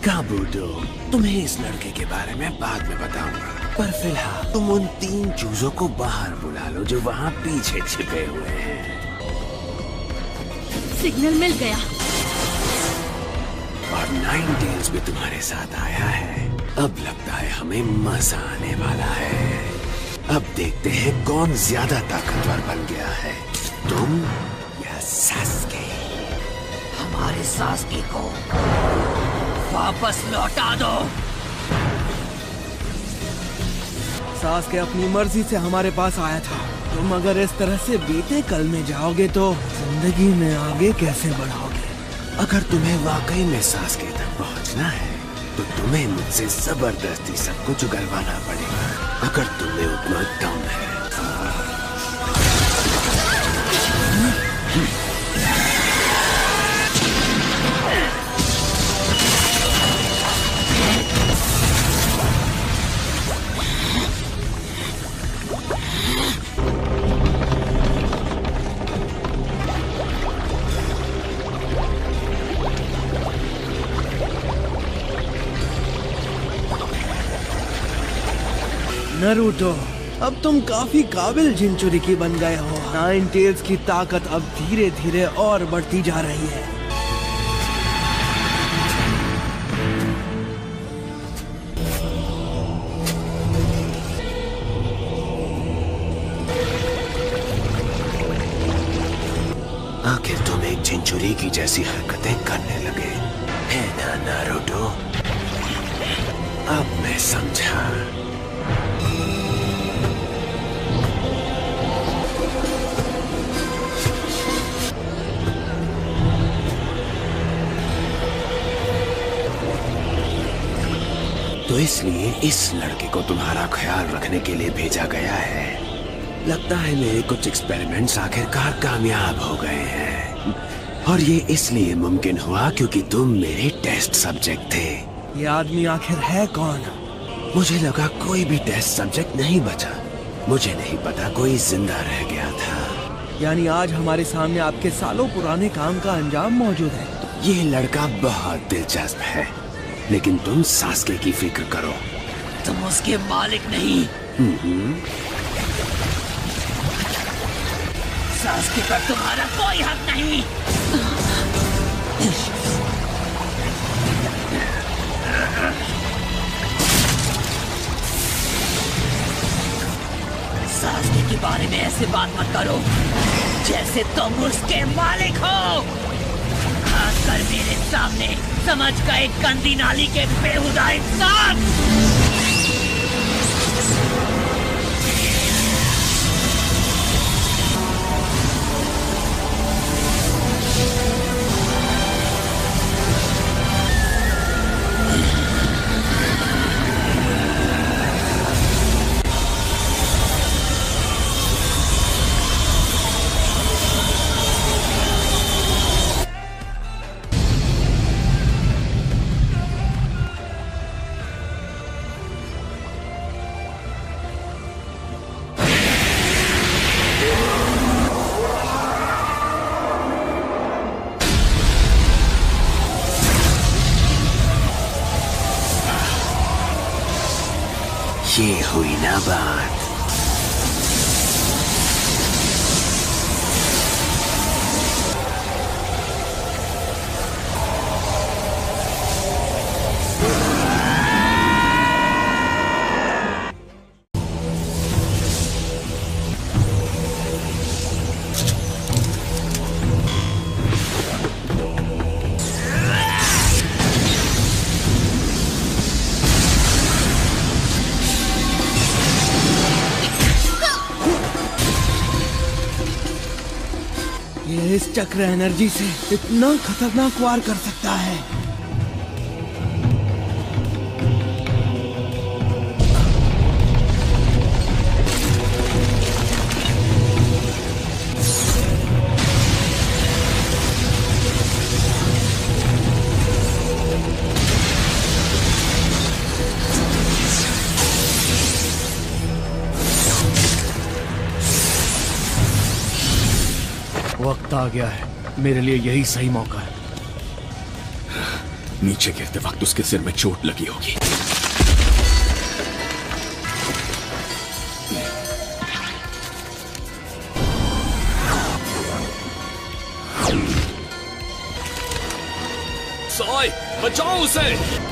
काबूतो, तुम्हें इस लड़के के बारे में बाद में बताऊंगा, पर फिलहाल तुम उन 3 चूजों को बाहर बुला लो जो वहाँ पीछे छिपे हुए हैं। सिग्नल मिल गया। और नाइन टेल्स भी तुम्हारे साथ आया है। अब लगता है हमें मजा आने वाला है। अब देखते हैं कौन ज्यादा ताकतवर बन गया है, तुम या सास्के। हमारे सास्के को वापस लौटा दो। सास्के अपनी मर्जी से हमारे पास आया था। तुम अगर इस तरह से बीते कल में जाओगे तो जिंदगी में आगे कैसे बढ़ोगे? अगर तुम्हें वाकई में सास्के तक पहुंचना है तो तुम्हें मुझसे जबरदस्ती सब कुछ उगलवाना पड़ेगा, अगर तुम्हें उतना दम है। नारुतो, अब तुम काफी काबिल जिनचुरिकी बन गए हो। नाइन टेल्स की ताकत अब धीरे धीरे और बढ़ती जा रही है। आखिर तुम एक जिनचुरी की जैसी हरकतें करने लगे, है ना नारुतो? अब मैं समझा। तो इसलिए इस लड़के को तुम्हारा ख्याल रखने के लिए भेजा गया है। लगता है मेरे कुछ एक्सपेरिमेंट्स आखिरकार कामयाब हो गए हैं, और ये इसलिए मुमकिन हुआ क्योंकि तुम मेरे टेस्ट सब्जेक्ट थे। ये आदमी आखिर है कौन? मुझे लगा कोई भी टेस्ट सब्जेक्ट नहीं बचा। मुझे नहीं पता कोई जिंदा रह गया था। यानी आज हमारे सामने आपके सालों पुराने काम का अंजाम मौजूद है। ये लड़का बहुत दिलचस्प है, लेकिन तुम सास्के की फिक्र करो। तुम उसके मालिक नहीं। सास्के पर तुम्हारा कोई हक नहीं। सास्के के बारे में ऐसे बात मत करो जैसे तुम उसके मालिक हो। खासकर मेरे सामने समझ गए गंदी नाली के बेहुदा इंसान। ये हुई ना बात। ये इस चक्र एनर्जी से इतना खतरनाक वार कर सकता है। वक्त आ गया है, मेरे लिए यही सही मौका है। नीचे गिरते वक्त उसके सिर में चोट लगी होगी। साई, बचाओ उसे।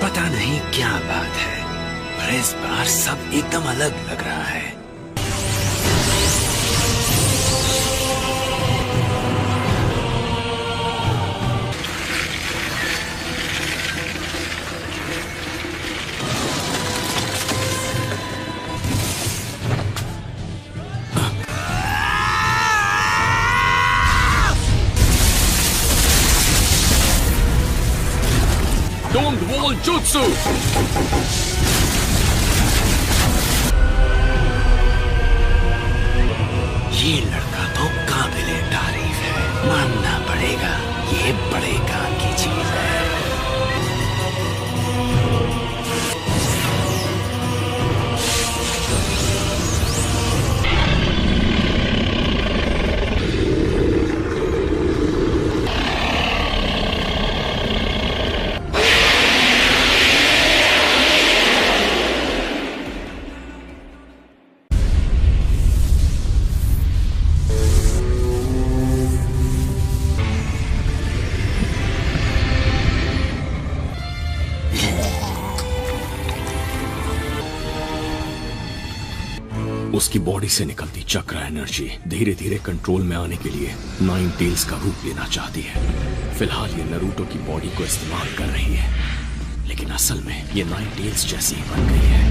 पता नहीं क्या बात है, पर इस बार सब एकदम अलग लग रहा है। Domed Wall Jutsu! ये लड़का तो काबिले तारीफ है, मानना पड़ेगा, ये बड़े काम की चीज है। उसकी बॉडी से निकलती चक्र एनर्जी धीरे धीरे कंट्रोल में आने के लिए नाइन टेल्स का रूप लेना चाहती है। फिलहाल ये नारुतो की बॉडी को इस्तेमाल कर रही है, लेकिन असल में ये नाइन टेल्स जैसी ही बन गई है।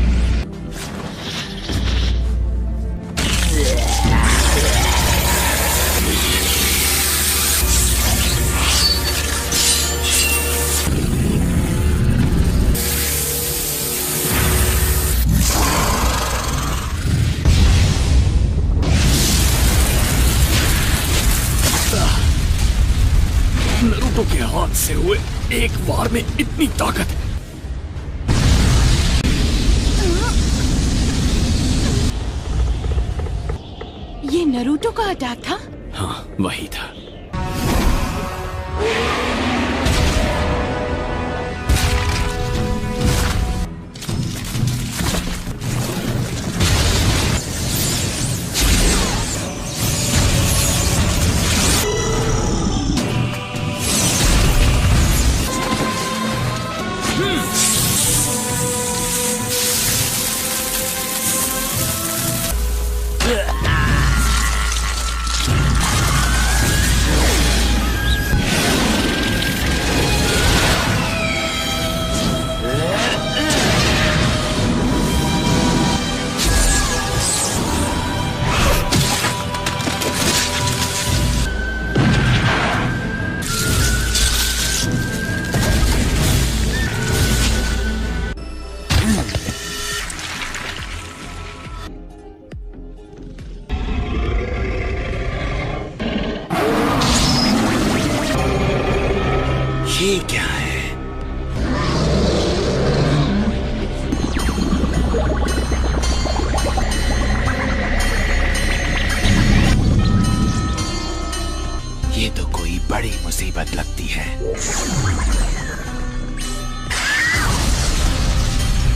नारुतो के हाथ से हुए एक बार में इतनी ताकत। ये नारुतो का अटैक था? हाँ, वही था।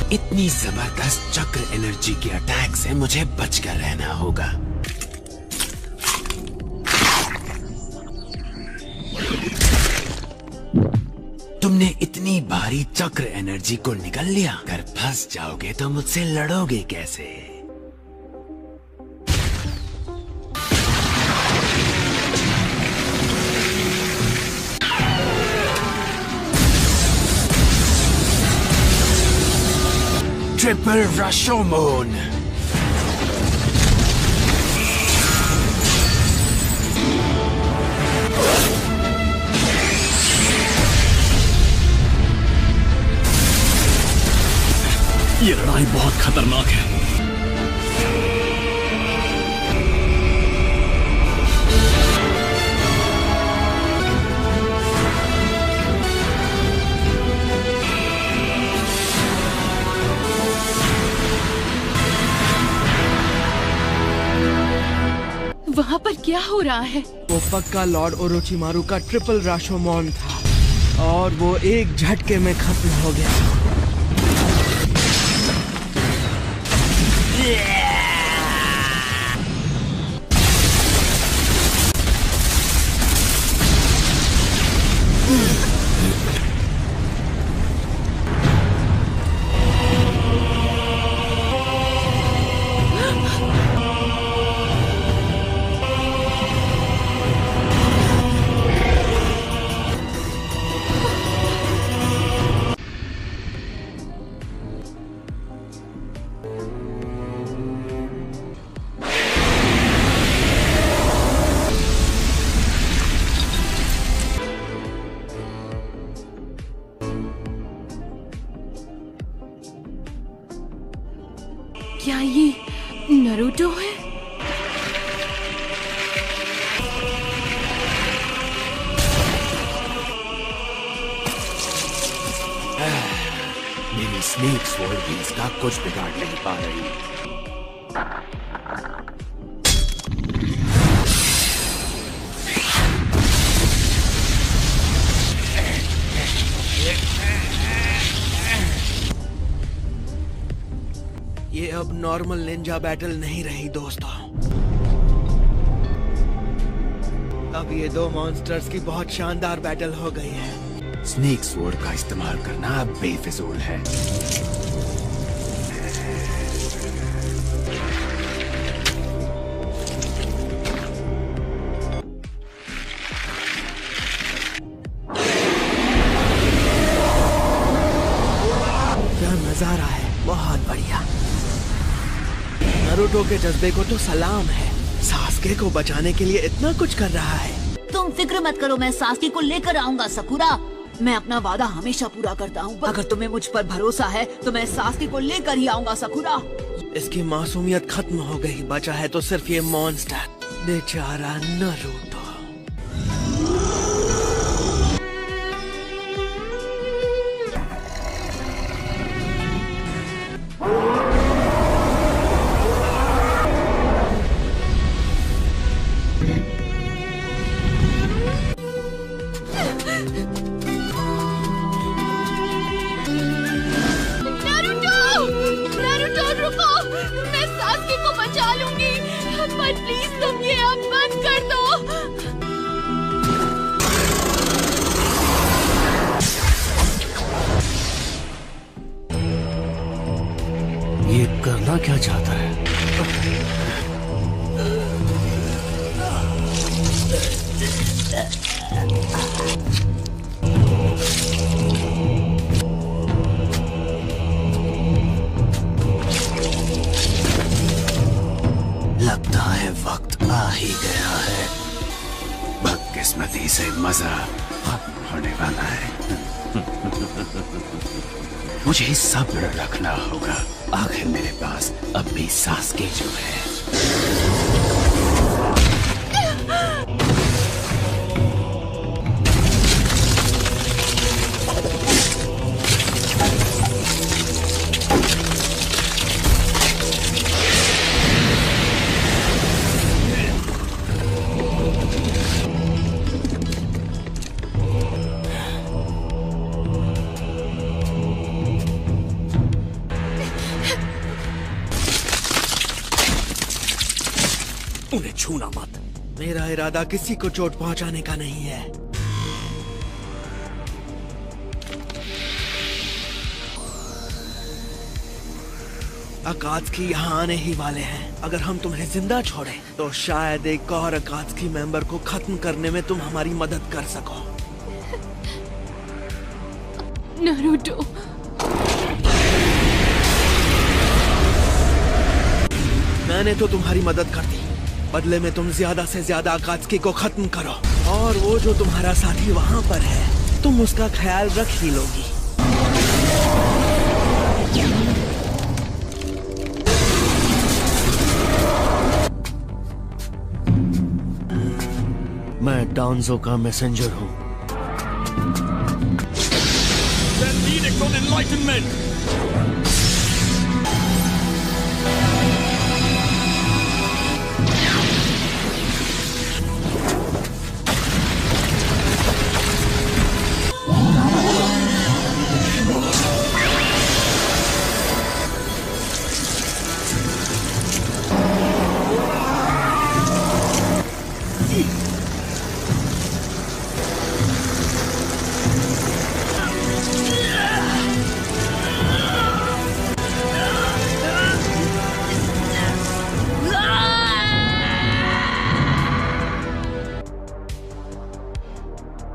इतनी जबरदस्त चक्र एनर्जी के अटैक से मुझे बचकर रहना होगा। तुमने इतनी भारी चक्र एनर्जी को निगल लिया। अगर फंस जाओगे तो मुझसे लड़ोगे कैसे? ट्रिपल रशोमोन। ये लड़ाई बहुत खतरनाक है। वहाँ पर क्या हो रहा है? वो पक्का लॉर्ड ओरोचिमारू का ट्रिपल राशोमोन था और वो एक झटके में खत्म हो गया। क्या ये नरूटो है? मेरी स्नेक स्वॉर्ड भी इसका कुछ बिगाड़ नहीं पा रही। ये अब नॉर्मल निंजा बैटल नहीं रही दोस्तों। अब ये दो मॉन्स्टर्स की बहुत शानदार बैटल हो गई है। स्नेक स्वॉर्ड का इस्तेमाल करना अब बेफिजूल है। क्या नजारा है, बहुत बढ़िया। नारुतो के जज्बे को तो सलाम है। सास्के को बचाने के लिए इतना कुछ कर रहा है। तुम फिक्र मत करो, मैं सास्के को लेकर आऊंगा साकुरा। मैं अपना वादा हमेशा पूरा करता हूँ। अगर तुम्हें मुझ पर भरोसा है तो मैं सास्के को लेकर ही आऊंगा साकुरा। इसकी मासूमियत खत्म हो गई, बचा है तो सिर्फ ये मॉन्स्टर। बेचारा नारुतो। नारुतो रुको, मैं सास्के को बचा लूंगी, पर प्लीज तुम ये अब बंद कर दो। ये करना क्या चाहता है? लगता है वक्त आ ही गया है। बदकिस्मती से मजा खत्म होने वाला है। मुझे सब्र रखना होगा। आखिर मेरे पास अब भी सास्के जो है। उन्हें छूना मत। मेरा इरादा किसी को चोट पहुंचाने का नहीं है। अकात्सुकी यहाँ आने ही वाले हैं। अगर हम तुम्हें जिंदा छोड़ें तो शायद एक और अकात्सुकी मेंबर को खत्म करने में तुम हमारी मदद कर सको। नारुतो, मैंने तो तुम्हारी मदद कर दी, बदले में तुम ज्यादा से ज्यादा अकात्सुकी को खत्म करो। और वो जो तुम्हारा साथी वहां पर है, तुम उसका ख्याल रख ही लोगी। मैं डांजो का मैसेंजर हूँ। Then edict on enlightenment.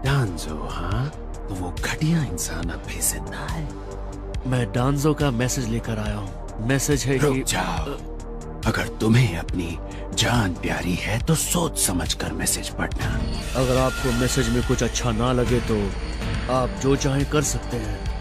डांजो, हाँ? तो वो घटिया इंसान अब भी जिंदा है। मैं डांजो का मैसेज लेकर आया हूँ। मैसेज है रुक कि जाओ। अगर तुम्हें अपनी जान प्यारी है तो सोच समझ कर मैसेज पढ़ना। अगर आपको मैसेज में कुछ अच्छा ना लगे तो आप जो चाहें कर सकते हैं।